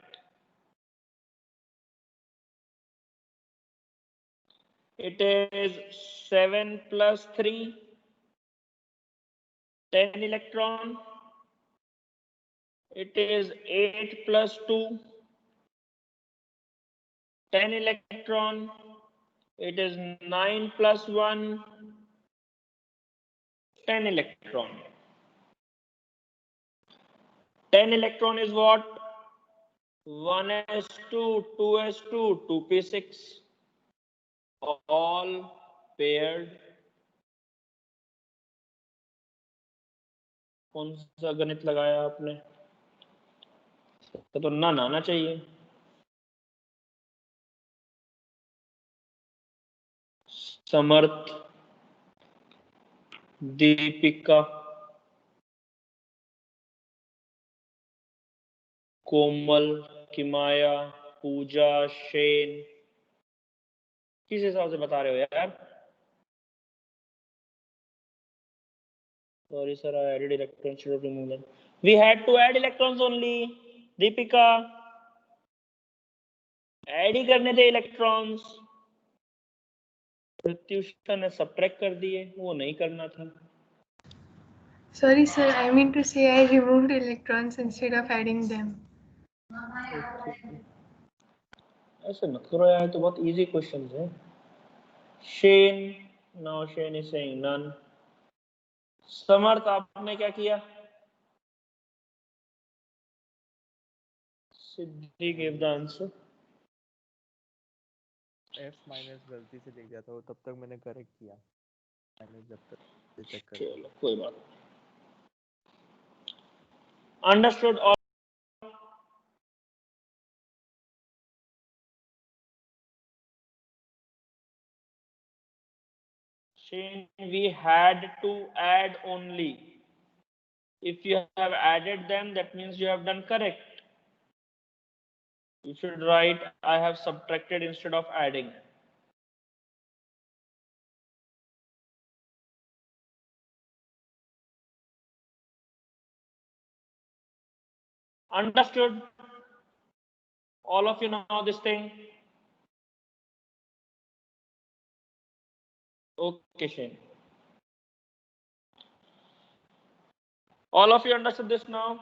It is 7 plus 3, 10 electron. It is 8 plus 2, 10 electron. It is 9 plus 1, 10 electron. 10 electron is what? 1s2, 2s2, 2p6. All paired. कौन सा गणित लगाया आपने? तो ना आना चाहिए. समर्थ, दीपिका, कोमल, किमाया, पूजा, शेन. किस हिसाब से बता रहे हो यार? Sorry sir, I added electrons to remove them. We had to add electrons only. Deepika, add ही करने थे इलेक्ट्रॉन्स. प्रत्युषा ने सब्ट्रैक्ट कर दिए, वो नहीं करना था. Sorry sir, I mean to say I removed electrons instead of adding them. ऐसे मत करो यार, तो बहुत इजी क्वेश्चन है. Shane, now Shane is saying none. Samarth, आपने क्या किया? Siddhi give the answer. F minus गलती से लिख दिया था, तब तक मैंने करेक्ट किया. माइनस जब तक चेक कर. चलो कोई बात नहीं. अंडरस्टूड. और we had to add only. If you have added them, that means you have done correct. You should write I have subtracted instead of adding. Understood? All of you know this thing? Okay, Shane. All of you understood this now?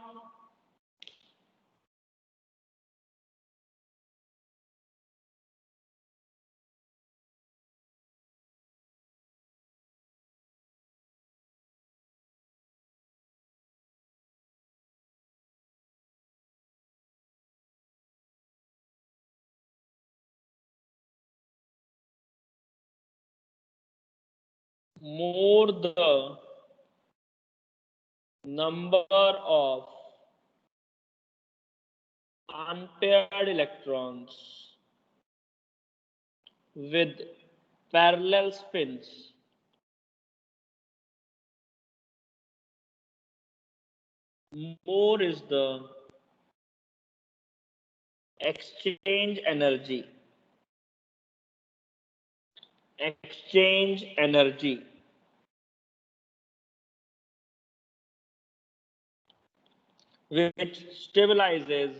More the number of unpaired electrons with parallel spins, more is the exchange energy. Exchange energy. Which stabilizes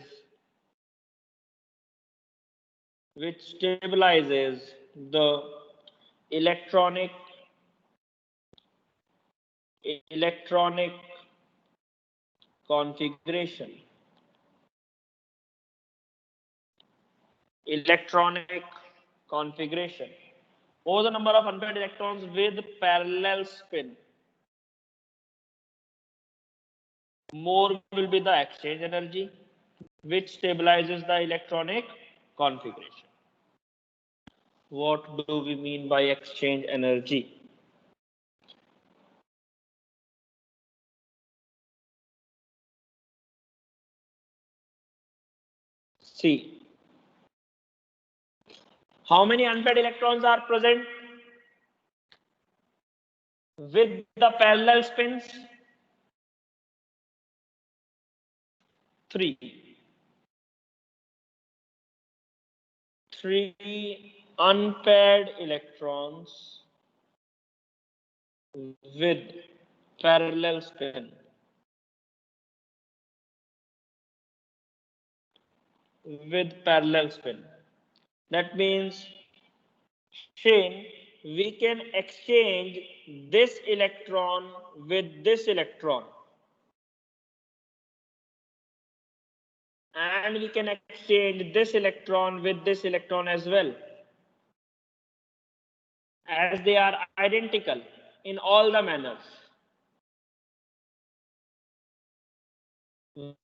the electronic configuration. Electronic configuration, or the number of unpaired electrons with parallel spin. More will be the exchange energy, which stabilizes the electronic configuration. What do we mean by exchange energy? See, how many unpaired electrons are present with the parallel spins? 3. 3 unpaired electrons with parallel spin. with parallel spin. That means, Shane, we can exchange this electron with this electron. And we can exchange this electron with this electron as well, as they are identical in all the manners.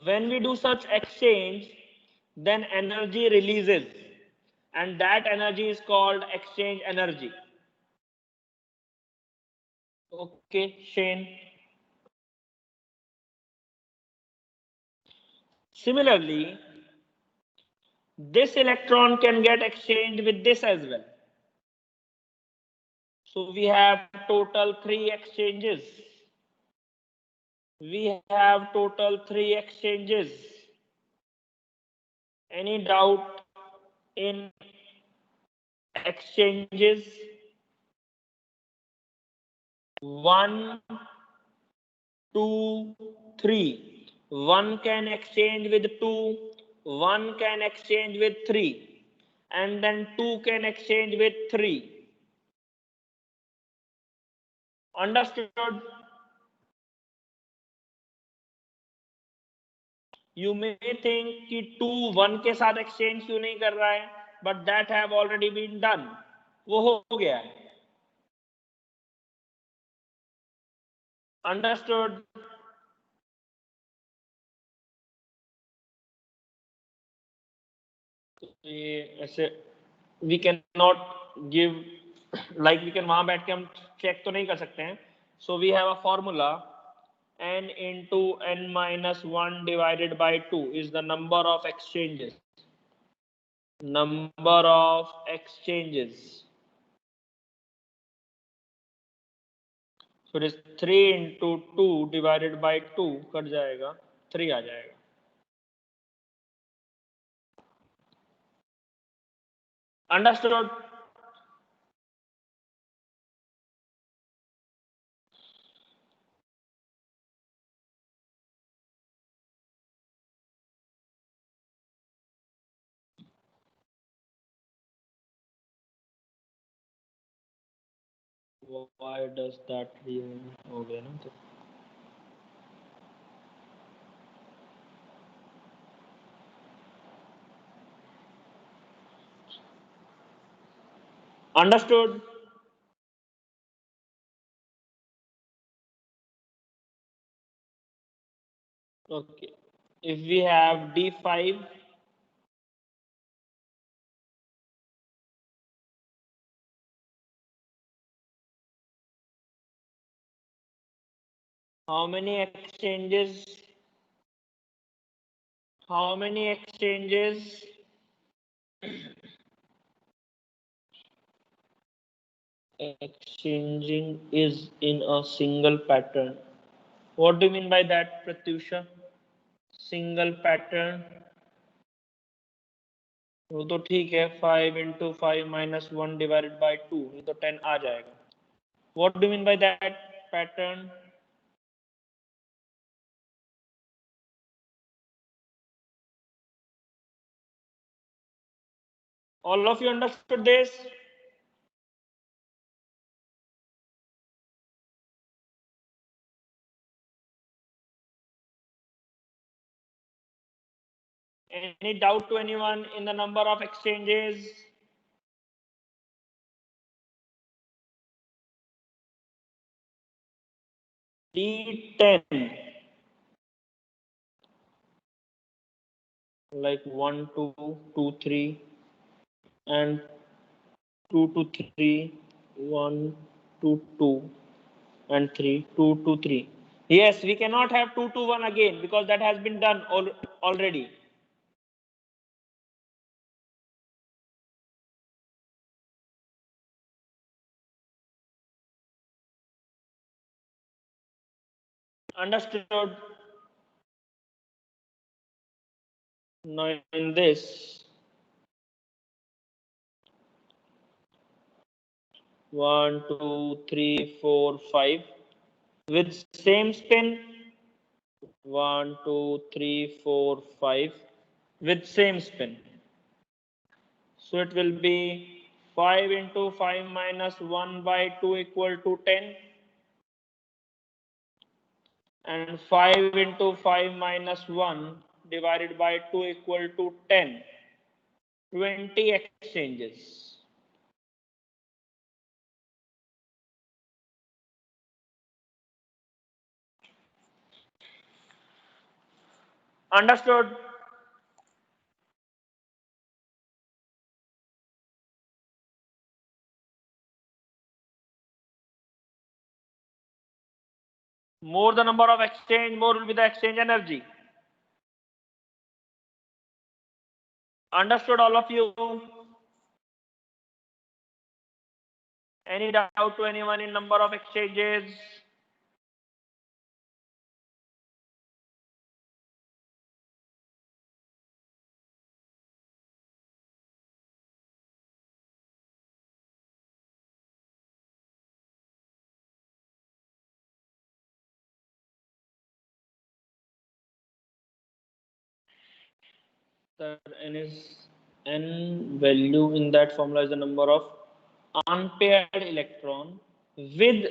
When we do such exchange, then energy releases, and that energy is called exchange energy. Okay, Shane. Similarly, this electron can get exchanged with this as well. So we have total 3 exchanges. We have total 3 exchanges. Any doubt in exchanges? 1, 2, 3. 1 can exchange with 2, 1 can exchange with 3, and then 2 can exchange with 3. Understood? You may think कि 2 1 के साथ exchange क्यों नहीं कर रहा है, but that have already been done. वो हो गया है. Understood? ये ऐसे we cannot give, like we can वहां बैठ के हम check तो नहीं कर सकते हैं. So we have a formula, n into n minus 1 divided by 2 is the number of exchanges. Number of exchanges. So it is 3 into 2 divided by 2 cut जाएगा, 3 आ जाएगा. Understood? Why does that हो गया ना तो. Understood? Okay. If we have D5, how many exchanges? How many exchanges? Exchanging is in a single pattern. What do you mean by that, Pratyusha? Single pattern. वो तो ठीक है, 5 into 5 minus 1 divided by 2, ये तो 10 आ जाएगा. What do you mean by that pattern? All of you understood this? Any doubt to anyone in the number of exchanges? D10, like 1, 2, 2, 3, and 2 to 3, 1, 2, 2, and 3, 2 to 3. Yes, we cannot have 2 to 1 again because that has been done already. Understood? Now in this, 1, 2, 3, 4, 5 with same spin. 1, 2, 3, 4, 5 with same spin. So it will be 5 into 5 minus 1 by 2 equal to 10. And 5 into 5 minus 1 divided by 2 equal to 10. 20 exchanges. Understood? More the number of exchange, more will be the exchange energy. Understood, all of you? Any doubt to anyone in number of exchanges? The n value in that formula is the number of unpaired electron with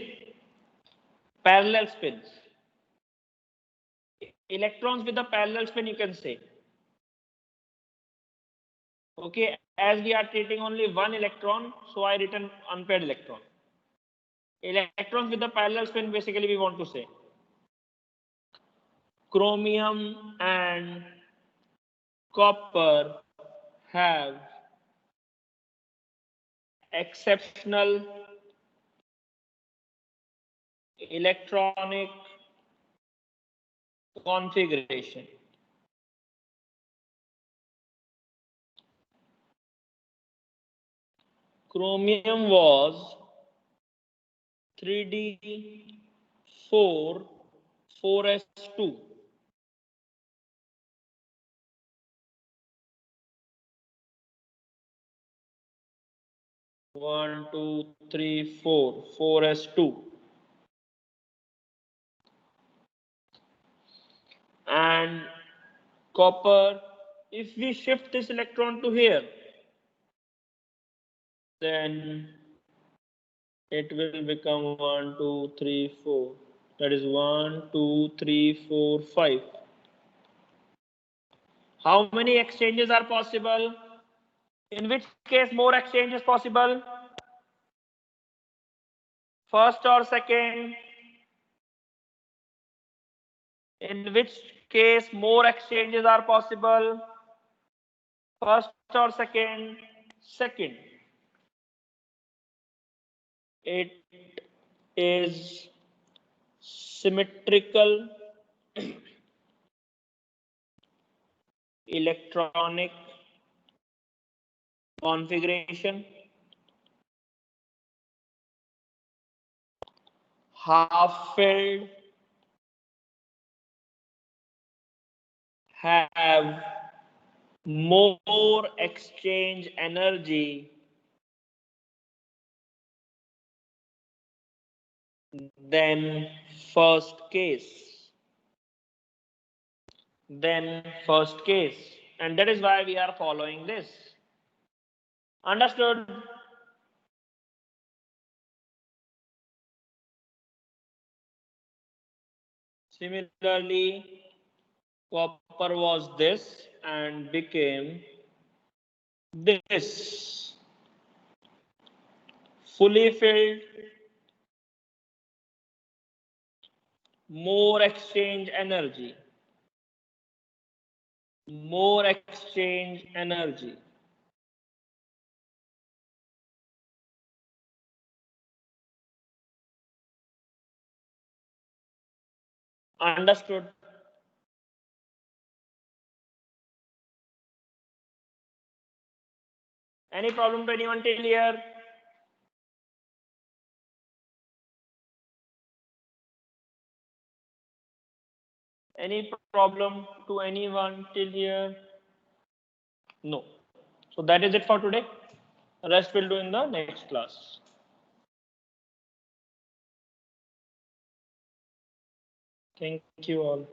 parallel spins. Electrons with a parallel spin, you can say. Okay, as we are treating only one electron, so I written unpaired electron. Electrons with a parallel spin, basically we want to say chromium and copper have exceptional electronic configuration. Chromium was 3D4 4s2. One, two, three, four, 4s2. And copper, if we shift this electron to here, then it will become 1, 2, 3, 4. That is 1, 2, 3, 4, 5. How many exchanges are possible? In which case more exchange is possible? First or second? In which case more exchanges are possible? First or second? Second. It is symmetrical electronic configuration. Half filled have more exchange energy than first case. And that is why we are following this. Understood? Similarly, copper was this and became this. Fully filled, more exchange energy. More exchange energy. Understood? Any problem to anyone till here? Any problem to anyone till here? No. So that is it for today. Rest we'll do in the next class. Thank you all.